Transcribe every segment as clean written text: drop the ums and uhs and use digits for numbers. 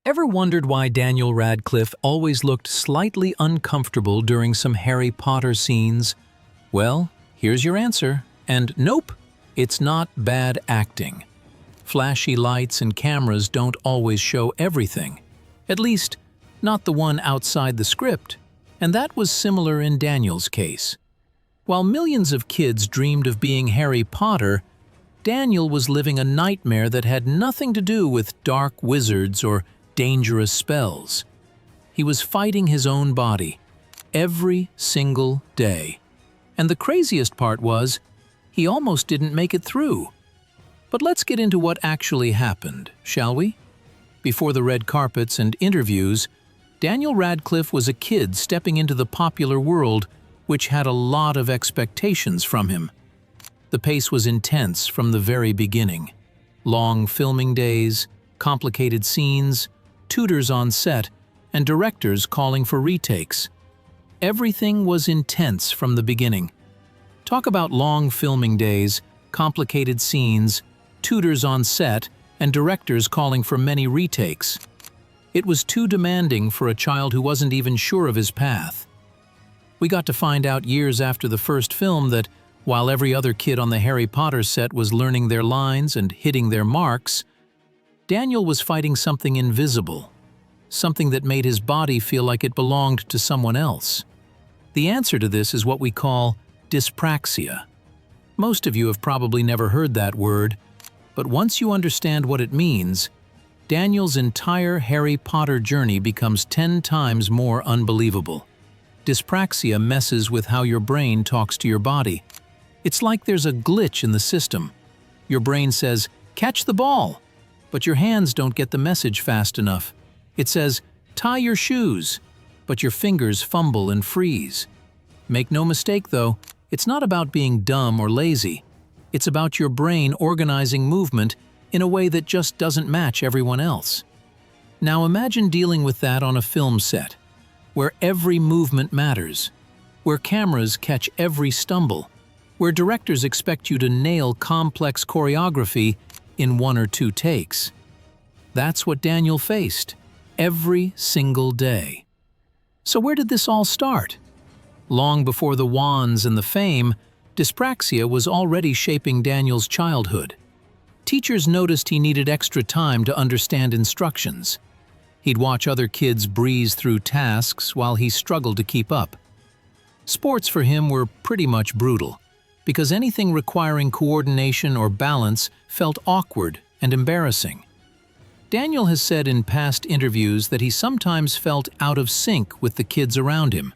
Ever wondered why Daniel Radcliffe always looked slightly uncomfortable during some Harry Potter scenes? Well, here's your answer. And nope, it's not bad acting. Flashy lights and cameras don't always show everything. At least, not the one outside the script. And that was similar in Daniel's case. While millions of kids dreamed of being Harry Potter, Daniel was living a nightmare that had nothing to do with dark wizards or dangerous spells. He was fighting his own body every single day. And the craziest part was, he almost didn't make it through. But let's get into what actually happened, shall we? Before the red carpets and interviews, Daniel Radcliffe was a kid stepping into the popular world, which had a lot of expectations from him. The pace was intense from the very beginning. Long filming days, complicated scenes, tutors on set, and directors calling for retakes. Everything was intense from the beginning. Talk about long filming days, complicated scenes, tutors on set, and directors calling for many retakes. It was too demanding for a child who wasn't even sure of his path. We got to find out years after the first film that, while every other kid on the Harry Potter set was learning their lines and hitting their marks, Daniel was fighting something invisible, something that made his body feel like it belonged to someone else. The answer to this is what we call dyspraxia. Most of you have probably never heard that word, but once you understand what it means, Daniel's entire Harry Potter journey becomes 10 times more unbelievable. Dyspraxia messes with how your brain talks to your body. It's like there's a glitch in the system. Your brain says, "Catch the ball," but your hands don't get the message fast enough. It says, "Tie your shoes," but your fingers fumble and freeze. Make no mistake though, it's not about being dumb or lazy. It's about your brain organizing movement in a way that just doesn't match everyone else. Now imagine dealing with that on a film set, where every movement matters, where cameras catch every stumble, where directors expect you to nail complex choreography in 1 or 2 takes. That's what Daniel faced, every single day. So where did this all start? Long before the wands and the fame, dyspraxia was already shaping Daniel's childhood. Teachers noticed he needed extra time to understand instructions. He'd watch other kids breeze through tasks while he struggled to keep up. Sports for him were pretty much brutal, because anything requiring coordination or balance felt awkward and embarrassing. Daniel has said in past interviews that he sometimes felt out of sync with the kids around him,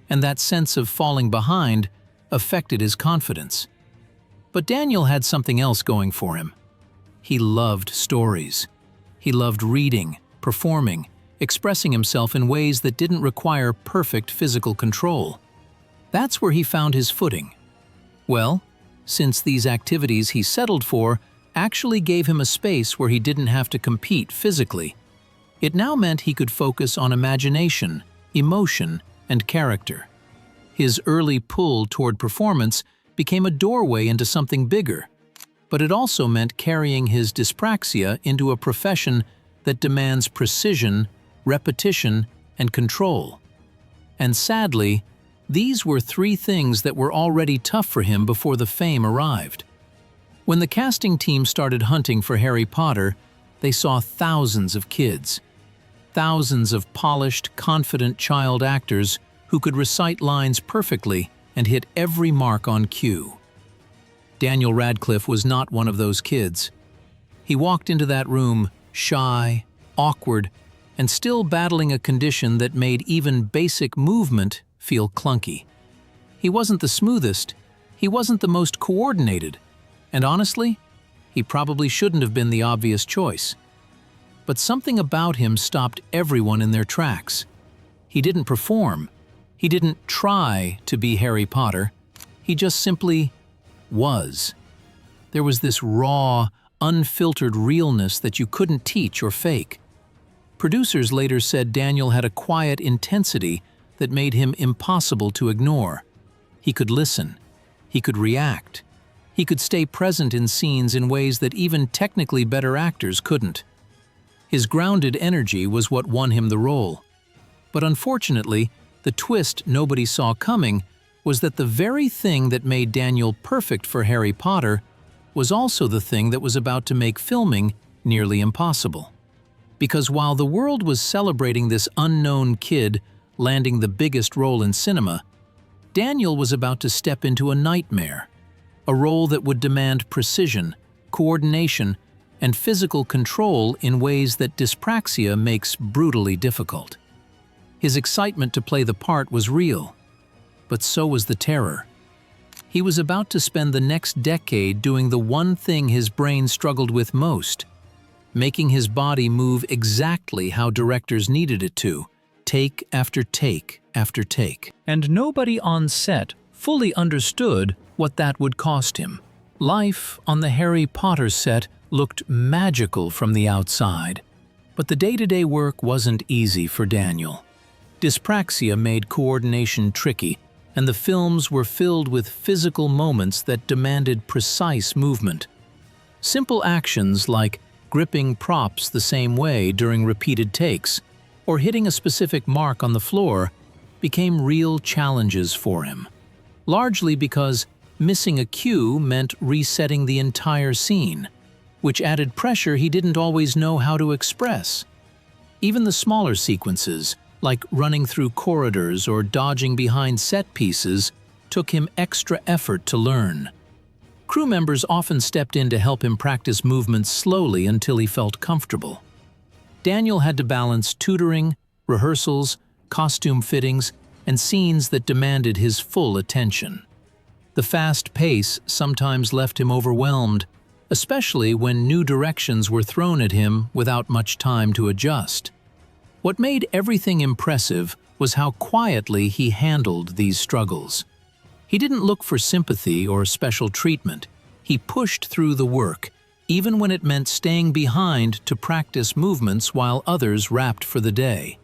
and that sense of falling behind affected his confidence. But Daniel had something else going for him. He loved stories. He loved reading, performing, expressing himself in ways that didn't require perfect physical control. That's where he found his footing. Well, since these activities he settled for actually gave him a space where he didn't have to compete physically, it now meant he could focus on imagination, emotion, and character. His early pull toward performance became a doorway into something bigger, but it also meant carrying his dyspraxia into a profession that demands precision, repetition, and control. And sadly, these were 3 things that were already tough for him before the fame arrived. When the casting team started hunting for Harry Potter, they saw thousands of kids. Thousands of polished, confident child actors who could recite lines perfectly and hit every mark on cue. Daniel Radcliffe was not one of those kids. He walked into that room shy, awkward, and still battling a condition that made even basic movement feel clunky. He wasn't the smoothest, he wasn't the most coordinated, and honestly, he probably shouldn't have been the obvious choice. But something about him stopped everyone in their tracks. He didn't perform. He didn't try to be Harry Potter. He just simply was. There was this raw, unfiltered realness that you couldn't teach or fake. Producers later said Daniel had a quiet intensity that made him impossible to ignore. He could listen. He could react. He could stay present in scenes in ways that even technically better actors couldn't. His grounded energy was what won him the role. But unfortunately, the twist nobody saw coming was that the very thing that made Daniel perfect for Harry Potter was also the thing that was about to make filming nearly impossible. Because while the world was celebrating this unknown kid landing the biggest role in cinema, Daniel was about to step into a nightmare, a role that would demand precision, coordination, and physical control in ways that dyspraxia makes brutally difficult. His excitement to play the part was real, but so was the terror. He was about to spend the next decade doing the one thing his brain struggled with most, making his body move exactly how directors needed it to, take after take after take. And nobody on set fully understood what that would cost him. Life on the Harry Potter set looked magical from the outside, but the day-to-day work wasn't easy for Daniel. Dyspraxia made coordination tricky, and the films were filled with physical moments that demanded precise movement. Simple actions like gripping props the same way during repeated takes, or hitting a specific mark on the floor, became real challenges for him. Largely because missing a cue meant resetting the entire scene, which added pressure he didn't always know how to express. Even the smaller sequences, like running through corridors or dodging behind set pieces, took him extra effort to learn. Crew members often stepped in to help him practice movements slowly until he felt comfortable. Daniel had to balance tutoring, rehearsals, costume fittings, and scenes that demanded his full attention. The fast pace sometimes left him overwhelmed, especially when new directions were thrown at him without much time to adjust. What made everything impressive was how quietly he handled these struggles. He didn't look for sympathy or special treatment. He pushed through the work, even when it meant staying behind to practice movements while others wrapped for the day.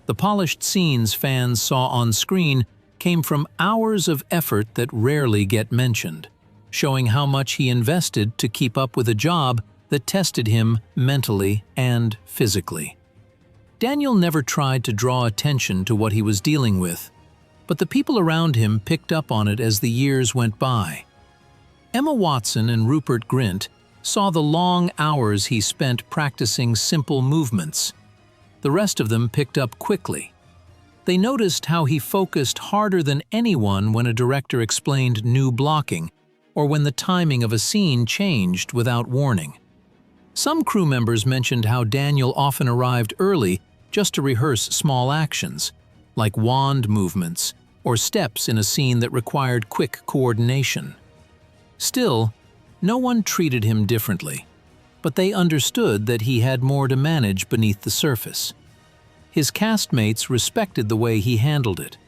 The polished scenes fans saw on screen came from hours of effort that rarely get mentioned, showing how much he invested to keep up with a job that tested him mentally and physically. Daniel never tried to draw attention to what he was dealing with, but the people around him picked up on it as the years went by. Emma Watson and Rupert Grint saw the long hours he spent practicing simple movements. The rest of them picked up quickly. They noticed how he focused harder than anyone when a director explained new blocking, or when the timing of a scene changed without warning. Some crew members mentioned how Daniel often arrived early just to rehearse small actions, like wand movements or steps in a scene that required quick coordination. Still, no one treated him differently, but they understood that he had more to manage beneath the surface. His castmates respected the way he handled it.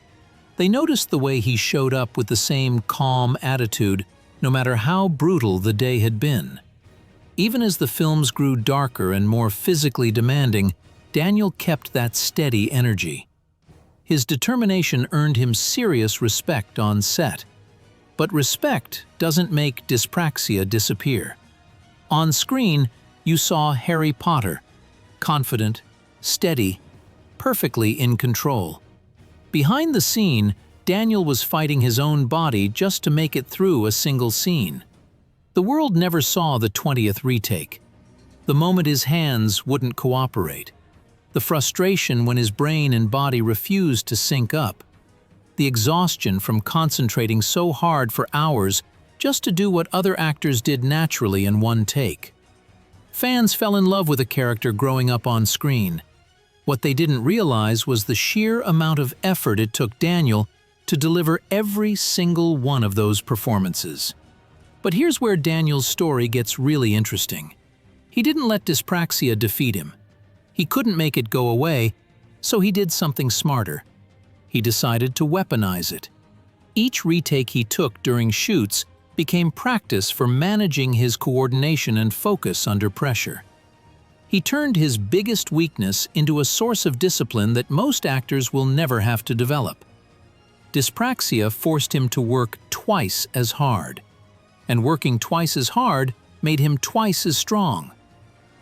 They noticed the way he showed up with the same calm attitude, no matter how brutal the day had been. Even as the films grew darker and more physically demanding, Daniel kept that steady energy. His determination earned him serious respect on set. But respect doesn't make dyspraxia disappear. On screen, you saw Harry Potter, confident, steady, perfectly in control. Behind the scene, Daniel was fighting his own body just to make it through a single scene. The world never saw the 20th retake, the moment his hands wouldn't cooperate, the frustration when his brain and body refused to sync up, the exhaustion from concentrating so hard for hours just to do what other actors did naturally in one take. Fans fell in love with a character growing up on screen. What they didn't realize was the sheer amount of effort it took Daniel to deliver every single one of those performances. But here's where Daniel's story gets really interesting. He didn't let dyspraxia defeat him. He couldn't make it go away, so he did something smarter. He decided to weaponize it. Each retake he took during shoots became practice for managing his coordination and focus under pressure. He turned his biggest weakness into a source of discipline that most actors will never have to develop. Dyspraxia forced him to work twice as hard, and working twice as hard made him twice as strong.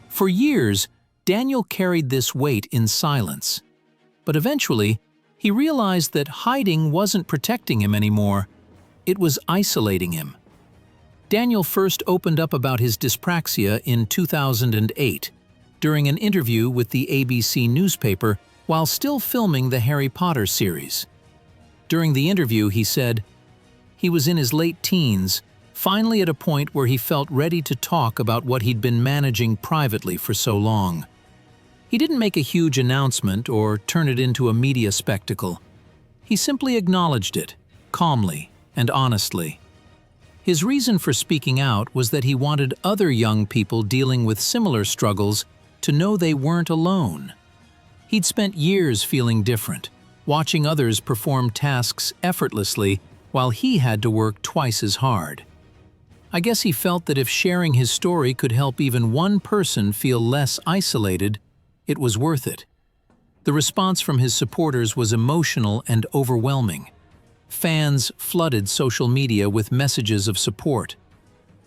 For years, Daniel carried this weight in silence. But eventually, he realized that hiding wasn't protecting him anymore. It was isolating him. Daniel first opened up about his dyspraxia in 2008 during an interview with the ABC newspaper while still filming the Harry Potter series. During the interview, he said, he was in his late teens, finally at a point where he felt ready to talk about what he'd been managing privately for so long. He didn't make a huge announcement or turn it into a media spectacle. He simply acknowledged it, calmly and honestly. His reason for speaking out was that he wanted other young people dealing with similar struggles to know they weren't alone. He'd spent years feeling different, watching others perform tasks effortlessly while he had to work twice as hard. I guess he felt that if sharing his story could help even one person feel less isolated, it was worth it. The response from his supporters was emotional and overwhelming. Fans flooded social media with messages of support.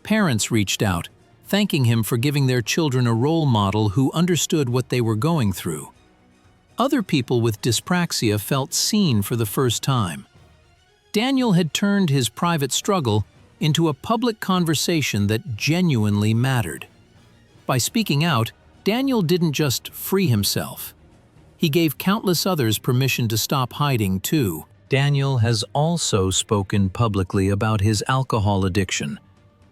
Parents reached out, thanking him for giving their children a role model who understood what they were going through. Other people with dyspraxia felt seen for the first time. Daniel had turned his private struggle into a public conversation that genuinely mattered. By speaking out, Daniel didn't just free himself. He gave countless others permission to stop hiding, too. Daniel has also spoken publicly about his alcohol addiction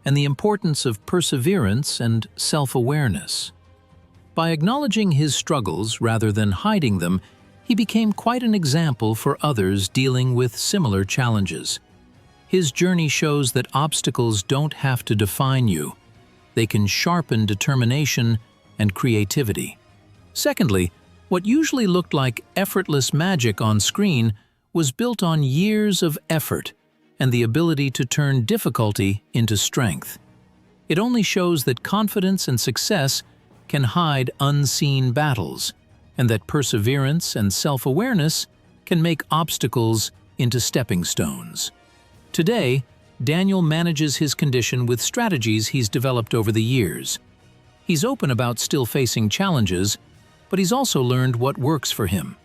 and the importance of perseverance and self-awareness. By acknowledging his struggles rather than hiding them, he became quite an example for others dealing with similar challenges. His journey shows that obstacles don't have to define you. They can sharpen determination and creativity. Secondly, what usually looked like effortless magic on screen was built on years of effort and the ability to turn difficulty into strength. It only shows that confidence and success can hide unseen battles, and that perseverance and self-awareness can make obstacles into stepping stones. Today, Daniel manages his condition with strategies he's developed over the years. He's open about still facing challenges, but he's also learned what works for him.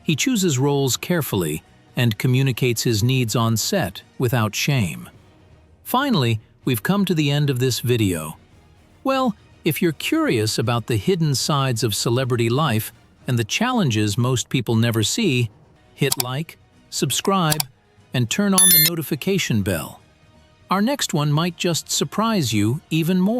He chooses roles carefully and communicates his needs on set without shame. Finally, we've come to the end of this video. Well, if you're curious about the hidden sides of celebrity life and the challenges most people never see, hit like, subscribe, and turn on the notification bell. Our next one might just surprise you even more.